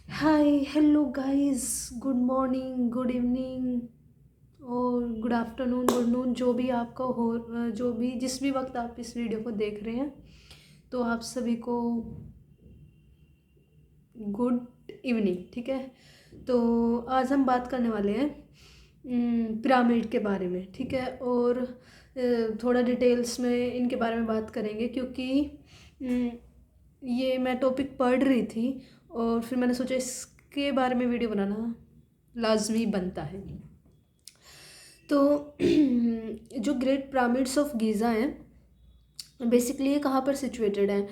Hi hello guys, good morning, good evening और good afternoon, good noon, जो भी आपका हो, जो भी जिस भी वक्त आप इस वीडियो को देख रहे हैं, तो आप सभी को गुड इवनिंग। ठीक है, तो आज हम बात करने वाले हैं पिरामिड के बारे में। ठीक है, और थोड़ा डिटेल्स में इनके बारे में बात करेंगे क्योंकि अम, ये मैं टॉपिक पढ़ रही थी और फिर मैंने सोचा इसके बारे में वीडियो बनाना लाजमी बनता है। तो जो ग्रेट पिरामिड्स ऑफ गीज़ा हैं, बेसिकली ये कहाँ पर सिचुएटेड है,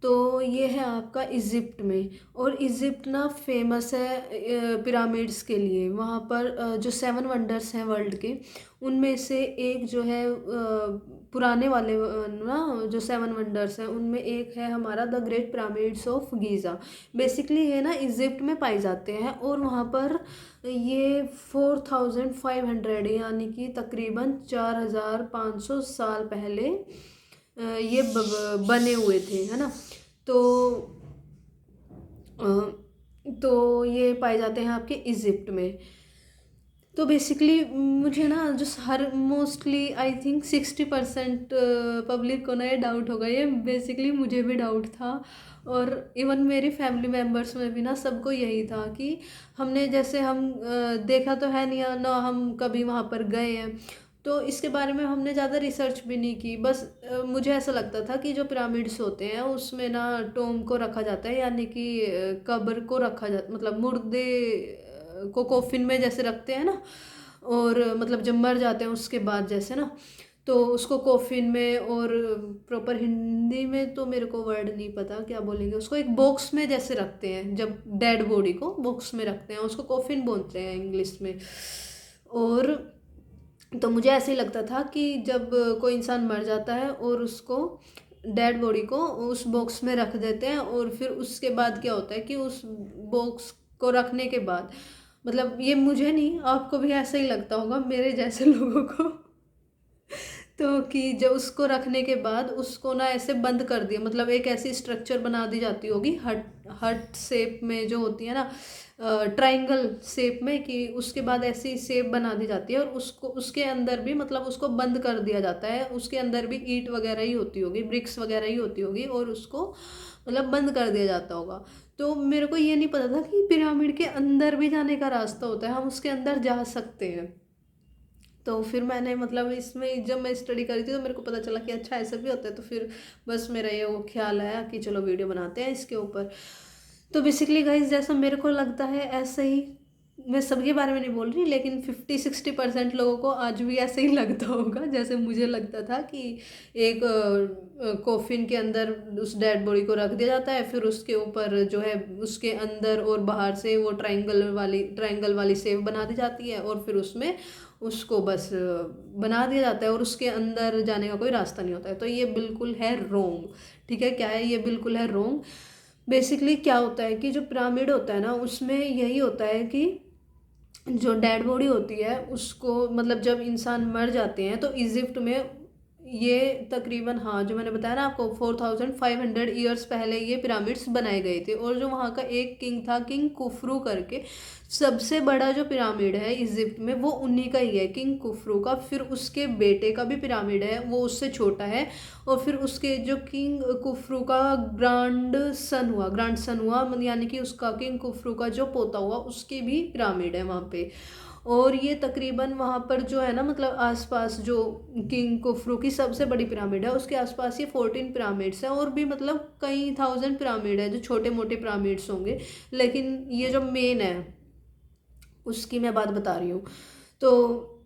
तो ये है आपका इजिप्ट में। और इजिप्ट ना फेमस है पिरामिड्स के लिए। वहाँ पर जो 7 वंडर्स हैं वर्ल्ड के, उनमें से एक जो है पुराने वाले ना जो 7 वंडर्स हैं उनमें एक है हमारा the great pyramids of Giza. Basically ये ना इजिप्ट में पाए जाते हैं और वहाँ पर ये 4500 यानी कि तकरीबन 4500 साल पहले ये बने हुए थे, है ना। तो तो ये पाए जाते हैं आपके इजिप्ट में। तो बेसिकली मुझे ना जो हर मोस्टली आई थिंक 60% पब्लिक को ना ये डाउट होगा, ये बेसिकली मुझे भी डाउट था। और इवन मेरी फैमिली मेम्बर्स में भी ना सबको यही था कि हमने जैसे हम देखा तो है नहीं ना, हम कभी वहाँ पर गए हैं, तो इसके बारे में हमने ज़्यादा रिसर्च भी नहीं की। बस मुझे ऐसा लगता था कि जो पिरामिड्स होते हैं उसमें ना टोम को रखा जाता है, यानी कि कब्र को रखा जाता, मतलब मुर्दे को कोफिन में जैसे रखते हैं ना, और मतलब जब मर जाते हैं उसके बाद जैसे ना, तो उसको कोफिन में, और प्रॉपर हिंदी में तो मेरे को वर्ड नहीं पता क्या बोलेंगे उसको, एक बॉक्स में जैसे रखते हैं, जब डेड बॉडी को बॉक्स में रखते हैं उसको कोफिन बोलते हैं इंग्लिश में। और तो मुझे ऐसे ही लगता था कि जब कोई इंसान मर जाता है और उसको डेड बॉडी को उस बॉक्स में रख देते हैं, और फिर उसके बाद क्या होता है कि उस बॉक्स को रखने के बाद, मतलब ये मुझे नहीं, आपको भी ऐसा ही लगता होगा मेरे जैसे लोगों को, तो कि जब उसको रखने के बाद उसको ना ऐसे बंद कर दिया, मतलब एक ऐसी स्ट्रक्चर बना दी जाती होगी हट हट शेप में जो होती है ना, ट्रायंगल शेप में, कि उसके बाद ऐसी शेप बना दी जाती है और उसको उसके अंदर भी मतलब उसको बंद कर दिया जाता है। उसके अंदर भी ईंट वगैरह ही होती होगी, ब्रिक्स वगैरह ही होती होगी, और उसको मतलब बंद कर दिया जाता होगा। तो मेरे को ये नहीं पता था कि पिरामिड के अंदर भी जाने का रास्ता होता है, हम उसके अंदर जा सकते हैं। तो फिर मैंने मतलब इसमें जब मैं स्टडी करी थी तो मेरे को पता चला कि अच्छा ऐसा भी होता है, तो फिर बस मेरा ये वो ख्याल आया कि चलो वीडियो बनाते हैं इसके ऊपर। तो बेसिकली गाइज जैसा मेरे को लगता है ऐसा ही, मैं सबके बारे में नहीं बोल रही, लेकिन 50-60% लोगों को आज भी ऐसे ही लगता होगा जैसे मुझे लगता था कि एक कॉफिन के अंदर उस डेड बॉडी को रख दिया जाता है, फिर उसके ऊपर जो है उसके अंदर और बाहर से वो ट्रायंगल वाली शेप बना दी जाती है, और फिर उसमें उसको बस बना दिया जाता है और उसके अंदर जाने का कोई रास्ता नहीं होता है। तो ये बिल्कुल है रोंग। ठीक है, क्या है, ये बिल्कुल है रोंग। बेसिकली क्या होता है कि जो पिरामिड होता है ना उसमें यही होता है कि जो डेड बॉडी होती है उसको, मतलब जब इंसान मर जाते हैं तो इजिप्ट में ये तकरीबन, हाँ जो मैंने बताया ना आपको, 4500 ईयर्स पहले ये पिरामिड्स बनाए गए थे। और जो वहाँ का एक किंग था, किंग कुफरू करके, सबसे बड़ा जो पिरामिड है इजिप्ट में वो उन्हीं का ही है, किंग कुफरू का। फिर उसके बेटे का भी पिरामिड है, वो उससे छोटा है। और फिर उसके जो किंग कुफरू का ग्रैंड सन हुआ, यानी कि उसका किंग कुफरू का जो पोता हुआ उसकी भी पिरामिड है वहाँ पे। और ये तकरीबन वहाँ पर जो है ना, मतलब आसपास जो किंग कुफरू की सबसे बड़ी पिरामिड है उसके आसपास ये 14 पिरामिड्स हैं, और भी मतलब कई थाउजेंड पिरामिड है जो छोटे मोटे पिरामिड्स होंगे, लेकिन ये जो मेन है उसकी मैं बात बता रही हूँ। तो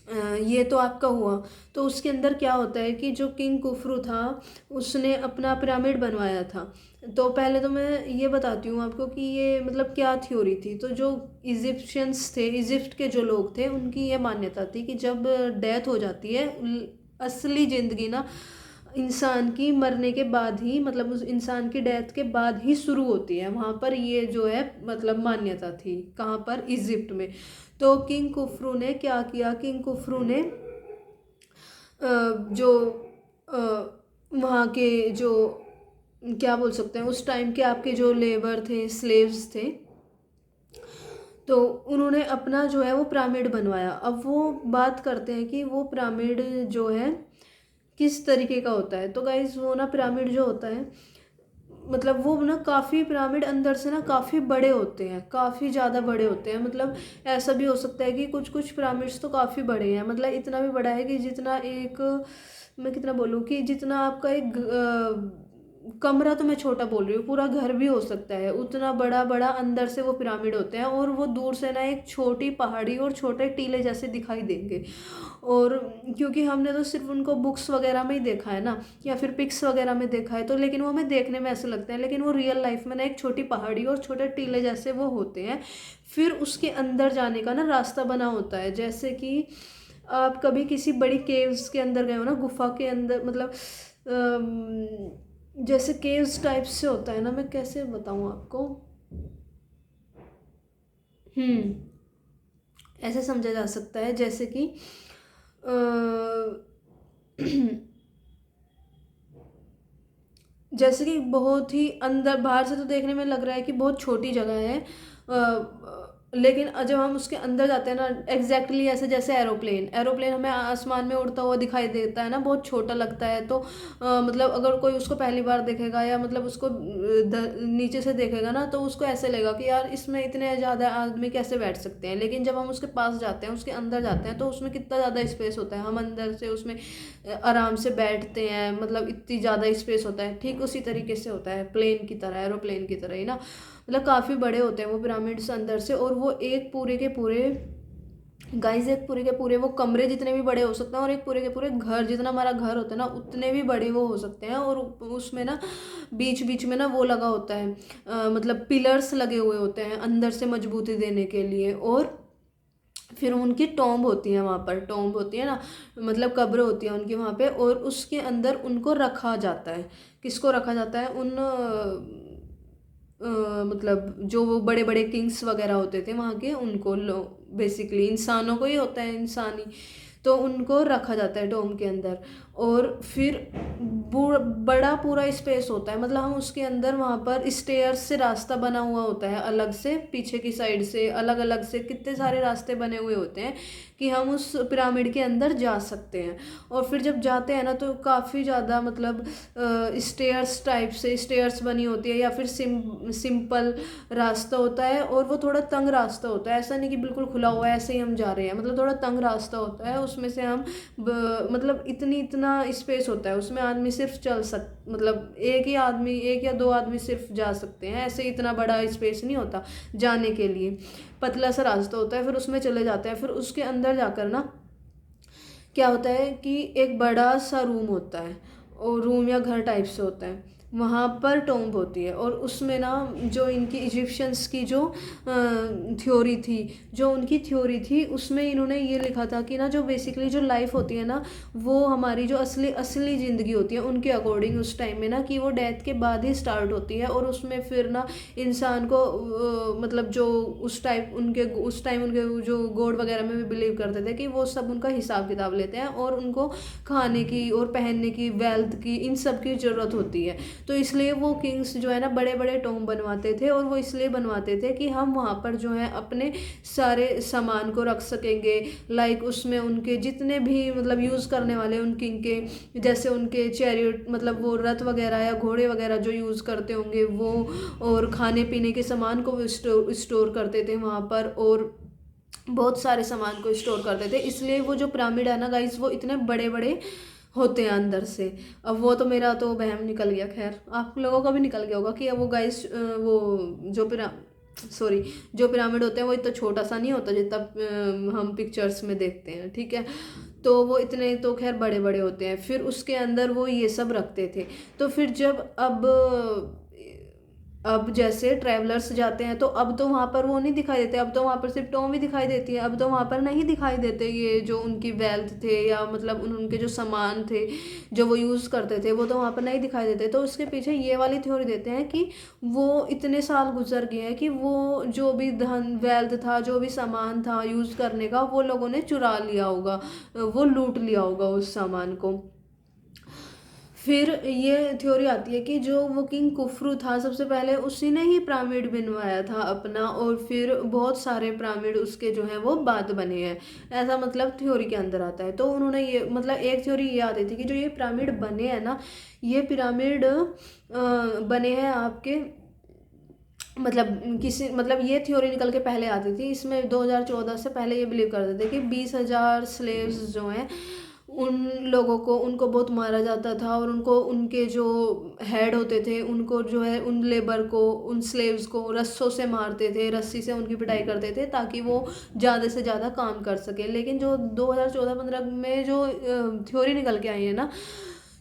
ये तो आपका हुआ। तो उसके अंदर क्या होता है कि जो किंग कुफरू था उसने अपना पिरामिड बनवाया था। तो पहले तो मैं ये बताती हूँ आपको कि ये मतलब क्या थ्योरी थी। तो जो इजिप्शियंस थे, इजिप्ट के जो लोग थे, उनकी ये मान्यता थी कि जब डेथ हो जाती है, असली ज़िंदगी ना इंसान की मरने के बाद ही, मतलब उस इंसान की डेथ के बाद ही शुरू होती है। वहाँ पर ये जो है मतलब मान्यता थी, कहाँ पर, इजिप्ट में। तो किंग कुफरू ने क्या किया, किंग कुफरू ने जो वहाँ के जो क्या बोल सकते हैं, उस टाइम के आपके जो लेबर थे, स्लेव्स थे, तो उन्होंने अपना जो है वो पिरामिड बनवाया। अब वो बात करते हैं कि वो पिरामिड जो है किस तरीके का होता है। तो गाइज वो ना पिरामिड जो होता है, मतलब वो ना काफ़ी पिरामिड अंदर से ना काफ़ी बड़े होते हैं, काफ़ी ज़्यादा बड़े होते हैं। मतलब ऐसा भी हो सकता है कि कुछ कुछ पिरामिड्स तो काफ़ी बड़े हैं, मतलब इतना भी बड़ा है कि जितना एक, मैं कितना बोलूँ कि जितना आपका एक कमरा, तो मैं छोटा बोल रही हूँ, पूरा घर भी हो सकता है, उतना बड़ा बड़ा अंदर से वो पिरामिड होते हैं। और वो दूर से ना एक छोटी पहाड़ी और छोटे टीले जैसे दिखाई देंगे। और क्योंकि हमने तो सिर्फ उनको बुक्स वगैरह में ही देखा है ना, या फिर पिक्स वगैरह में देखा है, तो लेकिन वो हमें देखने में ऐसे लगते हैं, लेकिन वो रियल लाइफ में ना एक छोटी पहाड़ी और छोटे टीले जैसे वो होते हैं। फिर उसके अंदर जाने का ना रास्ता बना होता है। जैसे कि आप कभी किसी बड़ी केव्स के अंदर गए हो ना, गुफा के अंदर, मतलब जैसे केव्स टाइप से होता है ना, मैं कैसे बताऊँ आपको, ऐसे समझा जा सकता है जैसे कि अ, जैसे कि बहुत ही अंदर, बाहर से तो देखने में लग रहा है कि बहुत छोटी जगह है, लेकिन जब हम उसके अंदर जाते हैं ना, एग्जैक्टली ऐसे जैसे एरोप्लेन एरोप्लेन हमें आसमान में उड़ता हुआ दिखाई देता है ना, बहुत छोटा लगता है। तो मतलब अगर कोई उसको पहली बार देखेगा, या मतलब उसको नीचे से देखेगा ना, तो उसको ऐसे लगेगा कि यार इसमें इतने ज़्यादा आदमी कैसे बैठ सकते हैं। लेकिन जब हम उसके पास जाते हैं, उसके अंदर जाते हैं, तो उसमें कितना ज़्यादा स्पेस होता है, हम अंदर से उसमें आराम से बैठते हैं, मतलब इतनी ज़्यादा स्पेस होता है। ठीक उसी तरीके से होता है प्लेन की तरह, एरोप्लेन की तरह ही ना, मतलब काफ़ी बड़े होते हैं वो पिरामिड्स अंदर से। और वो एक पूरे के पूरे, गाइस एक पूरे के पूरे वो कमरे जितने भी बड़े हो सकते हैं, और एक पूरे के पूरे घर जितना हमारा घर होता है ना, उतने भी बड़े वो हो सकते हैं। और उसमें ना बीच बीच में ना वो लगा होता है, मतलब पिलर्स लगे हुए होते हैं अंदर से मजबूती देने के लिए। और फिर उनकी टॉम्ब होती है, वहाँ पर टॉम्ब होती है ना, मतलब कब्र होती है उनकी वहाँ पे, और उसके अंदर उनको रखा जाता है। किसको रखा जाता है? उन मतलब जो वो बड़े बड़े किंग्स वगैरह होते थे वहाँ के, उनको बेसिकली इंसानों को ही होता है, इंसानी, तो उनको रखा जाता है टॉम के अंदर। और फिर बड़ा पूरा स्पेस होता है, मतलब हम उसके अंदर, वहाँ पर स्टेयर्स से रास्ता बना हुआ होता है, अलग से पीछे की साइड से अलग अलग से कितने सारे रास्ते बने हुए होते हैं कि हम उस पिरामिड के अंदर जा सकते हैं। और फिर जब जाते हैं ना, तो काफ़ी ज़्यादा मतलब स्टेयर्स टाइप से स्टेयर्स बनी होती है, या फिर सिंपल रास्ता होता है। और वो थोड़ा तंग रास्ता होता है, ऐसा नहीं कि बिल्कुल खुला हुआ है ऐसे ही हम जा रहे हैं, मतलब थोड़ा तंग रास्ता होता है। उसमें से हम मतलब इतना स्पेस होता है उसमें, आदमी सिर्फ मतलब एक ही आदमी, एक या दो आदमी सिर्फ जा सकते हैं, ऐसे इतना बड़ा स्पेस नहीं होता जाने के लिए, पतला सा रास्ता होता है। फिर उसमें चले जाते हैं। फिर उसके अंदर जाकर ना क्या होता है कि एक बड़ा सा रूम होता है, और रूम या घर टाइप से होता है, वहाँ पर टॉम्ब होती है। और उसमें ना जो इनकी इजिप्शियंस की जो थ्योरी थी, जो उनकी थ्योरी थी, उसमें इन्होंने ये लिखा था कि ना जो बेसिकली जो लाइफ होती है ना, वो हमारी जो असली असली ज़िंदगी होती है उनके अकॉर्डिंग उस टाइम में ना, कि वो डेथ के बाद ही स्टार्ट होती है। और उसमें फिर ना इंसान को मतलब जो उस टाइम उनके जो गॉड वगैरह में भी बिलीव करते थे, कि वो सब उनका हिसाब किताब लेते हैं, और उनको खाने की और पहनने की, वेल्थ की, इन सब की ज़रूरत होती है। तो इसलिए वो किंग्स जो है ना बड़े बड़े टॉम्ब बनवाते थे। और वो इसलिए बनवाते थे कि हम वहाँ पर जो है अपने सारे सामान को रख सकेंगे, लाइक उसमें उनके जितने भी मतलब यूज़ करने वाले उन किंग के, जैसे उनके चैरियट, मतलब वो रथ वगैरह या घोड़े वगैरह जो यूज़ करते होंगे वो, और खाने पीने के सामान को वो स्टोर करते थे वहाँ पर, और बहुत सारे सामान को स्टोर करते थे। इसलिए वो जो पिरामिड है ना गाइस, वो इतने बड़े बड़े होते हैं अंदर से। अब वो तो मेरा तो वहम निकल गया, खैर आप लोगों का भी निकल गया होगा कि अब वो गाइस वो जो सॉरी, जो पिरामिड होते हैं वो इतना छोटा सा नहीं होता जितना हम पिक्चर्स में देखते हैं, ठीक है। तो वो इतने तो खैर बड़े बड़े होते हैं। फिर उसके अंदर वो ये सब रखते थे। तो फिर जब अब जैसे ट्रैवलर्स जाते हैं, तो अब तो वहाँ पर वो नहीं दिखाई देते, अब तो वहाँ पर सिर्फ टॉम ही दिखाई देती है। अब तो वहाँ पर नहीं दिखाई देते ये जो उनकी वेल्थ थे, या मतलब उनके जो सामान थे जो वो यूज़ करते थे, वो तो वहाँ पर नहीं दिखाई देते। तो उसके पीछे ये वाली थ्योरी देते हैं कि वो इतने साल गुजर गए हैं कि वो जो भी धन वेल्थ था, जो भी सामान था यूज़ करने का, वो लोगों ने चुरा लिया होगा, वो लूट लिया होगा उस सामान को। फिर ये थ्योरी आती है कि जो वो किंग कुफरू था सबसे पहले उसी ने ही पिरामिड बनवाया था अपना, और फिर बहुत सारे पिरामिड उसके जो हैं वो बाद बने हैं, ऐसा मतलब थ्योरी के अंदर आता है। तो उन्होंने ये मतलब एक थ्योरी ये आती थी कि जो ये पिरामिड बने हैं ना, ये पिरामिड बने हैं आपके मतलब किसी मतलब ये थ्योरी निकल के पहले आती थी, इसमें 2014 से पहले ये बिलीव करते थे कि 20,000 स्लेव्स जो हैं उन लोगों को उनको बहुत मारा जाता था, और उनको उनके जो हेड होते थे उनको जो है उन लेबर को उन स्लेव्स को रस्सों से मारते थे, रस्सी से उनकी पिटाई करते थे ताकि वो ज़्यादा से ज़्यादा काम कर सके। लेकिन जो 2014-15 में जो थ्योरी निकल के आई है ना,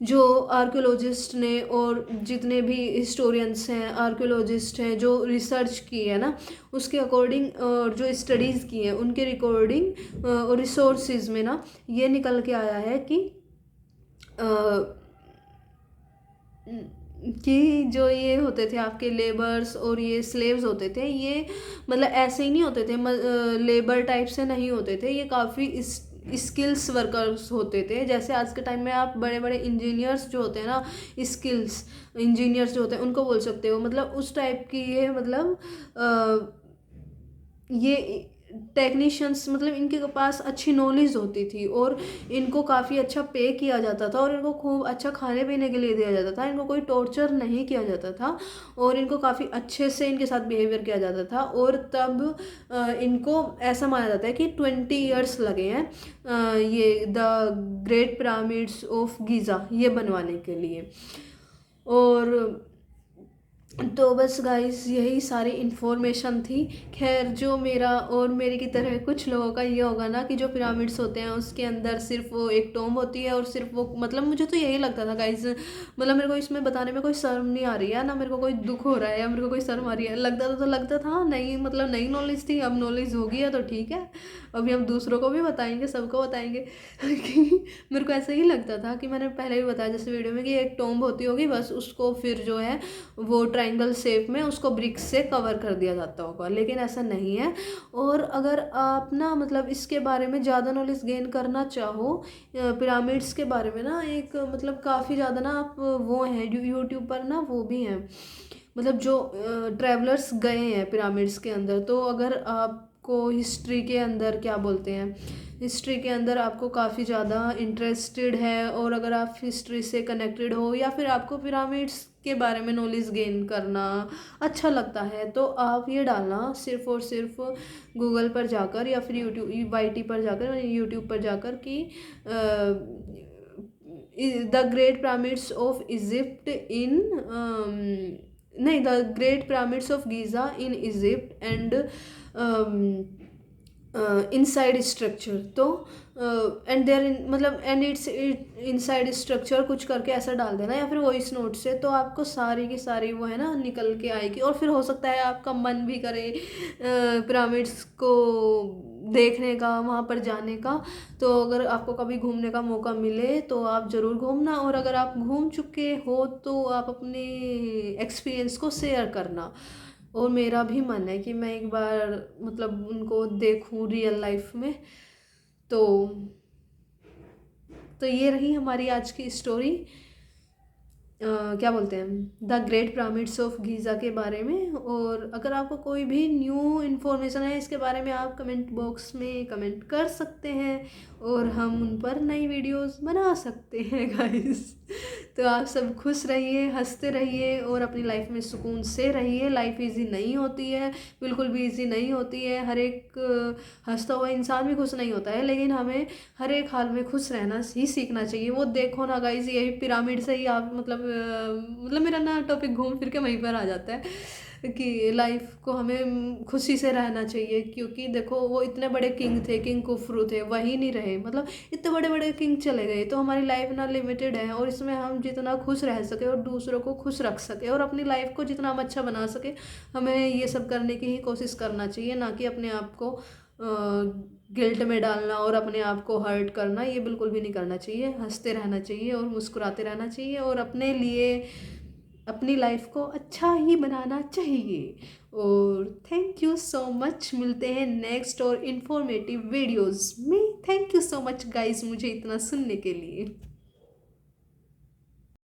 जो आर्कियोलॉजिस्ट ने और जितने भी हिस्टोरियंस हैं आर्कियोलॉजिस्ट हैं जो रिसर्च की है ना, उसके अकॉर्डिंग और जो स्टडीज़ की हैं उनके रिकॉर्डिंग और रिसोर्सेज में ना ये निकल के आया है कि जो ये होते थे आपके लेबर्स और ये स्लेव्स होते थे, ये मतलब ऐसे ही नहीं होते थे, लेबर टाइप से नहीं होते थे, ये काफ़ी स्किल्स वर्कर्स होते थे। जैसे आज के टाइम में आप बड़े बड़े इंजीनियर्स जो होते हैं ना, स्किल्स इंजीनियर्स जो होते हैं उनको बोल सकते हो, मतलब उस टाइप की ये मतलब ये टेक्नीशियंस मतलब इनके पास अच्छी नॉलेज होती थी, और इनको काफ़ी अच्छा पे किया जाता था, और इनको खूब अच्छा खाने पीने के लिए दिया जाता था, इनको कोई टॉर्चर नहीं किया जाता था, और इनको काफ़ी अच्छे से इनके साथ बिहेवियर किया जाता था। और तब इनको ऐसा माना जाता है कि 20 ईयर्स लगे हैं ये the great pyramids of Giza ये बनवाने के लिए। और तो बस गाइस यही सारी इन्फॉर्मेशन थी। खैर जो मेरा और मेरी की तरह कुछ लोगों का ये होगा ना कि जो पिरामिड्स होते हैं उसके अंदर सिर्फ वो एक टॉम्ब होती है, और सिर्फ वो मतलब मुझे तो यही लगता था गाइस, मतलब मेरे को इसमें बताने में कोई शर्म नहीं आ रही है ना, मेरे को कोई दुख हो रहा है या मेरे को कोई शर्म आ रही है, लगता था तो लगता था नहीं, मतलब नई नॉलेज थी, अब नॉलेज होगी है तो ठीक है, अभी हम दूसरों को भी बताएंगे, सबको बताएंगे कि मेरे को ऐसा ही लगता था कि मैंने पहले भी बताया जैसे वीडियो में कि एक टॉम्ब होती होगी, बस उसको फिर जो है वो ट्रायंगल शेप में उसको ब्रिक्स से कवर कर दिया जाता होगा, लेकिन ऐसा नहीं है। और अगर आप ना मतलब इसके बारे में ज़्यादा नॉलेज गेन करना चाहो पिरामिड्स के बारे में ना, एक मतलब काफ़ी ज़्यादा ना आप वो हैं यूट्यूब पर ना वो भी हैं, मतलब जो ट्रैवलर्स गए हैं पिरामिड्स के अंदर, तो अगर आपको हिस्ट्री के अंदर क्या बोलते हैं, हिस्ट्री के अंदर आपको काफ़ी ज़्यादा इंटरेस्टेड है, और अगर आप हिस्ट्री से कनेक्टेड हो या फिर आपको पिरामिड्स के बारे में नॉलेज गेन करना अच्छा लगता है, तो आप ये डालना सिर्फ और सिर्फ गूगल पर जाकर या फिर यूट्यूब वाईटी पर जाकर यूट्यूब पर जाकर कि the great pyramids of Egypt in नहीं the great pyramids of Giza in Egypt and inside structure, तो एंड देयर मतलब एंड इट्स इनसाइड स्ट्रक्चर कुछ करके ऐसा डाल देना, या फिर वॉइस नोट से, तो आपको सारी की सारी वो है ना निकल के आएगी। और फिर हो सकता है आपका मन भी करे पिरामिड्स को देखने का, वहाँ पर जाने का, तो अगर आपको कभी घूमने का मौका मिले तो आप ज़रूर घूमना, और अगर आप घूम चुके हो तो आप अपने एक्सपीरियंस को शेयर करना। और मेरा भी मन है कि मैं एक बार मतलब उनको देखूं रियल लाइफ में। तो ये रही हमारी आज की स्टोरी, क्या बोलते हैं the great pyramids of Giza के बारे में। और अगर आपको कोई भी न्यू इन्फॉर्मेशन है इसके बारे में आप कमेंट बॉक्स में कमेंट कर सकते हैं, और हम उन पर नई वीडियोस बना सकते हैं गाइस। तो आप सब खुश रहिए, हंसते रहिए, और अपनी लाइफ में सुकून से रहिए। लाइफ इजी नहीं होती है, बिल्कुल भी इजी नहीं होती है, हर एक हंसता हुआ इंसान भी खुश नहीं होता है, लेकिन हमें हर एक हाल में खुश रहना ही सीखना चाहिए। वो देखो ना गाइस, यही पिरामिड से ही आप मतलब मेरा ना टॉपिक घूम फिर के वहीं पर आ जाता है कि लाइफ को हमें खुशी से रहना चाहिए, क्योंकि देखो वो इतने बड़े किंग थे, किंग कुफरू थे, वही नहीं रहे, मतलब इतने बड़े बड़े किंग चले गए, तो हमारी लाइफ ना लिमिटेड है, और इसमें हम जितना खुश रह सके और दूसरों को खुश रख सके और अपनी लाइफ को जितना हम अच्छा बना सके, हमें ये सब करने की ही कोशिश करना चाहिए, ना कि अपने आप को गिल्ट में डालना और अपने आप को हर्ट करना, ये बिल्कुल भी नहीं करना चाहिए। हंसते रहना चाहिए और मुस्कुराते रहना चाहिए, और अपने लिए अपनी लाइफ को अच्छा ही बनाना चाहिए। और थैंक यू सो मच, मिलते हैं नेक्स्ट और इन्फॉर्मेटिव वीडियोस में। Thank you so much guys मुझे इतना सुनने के लिए।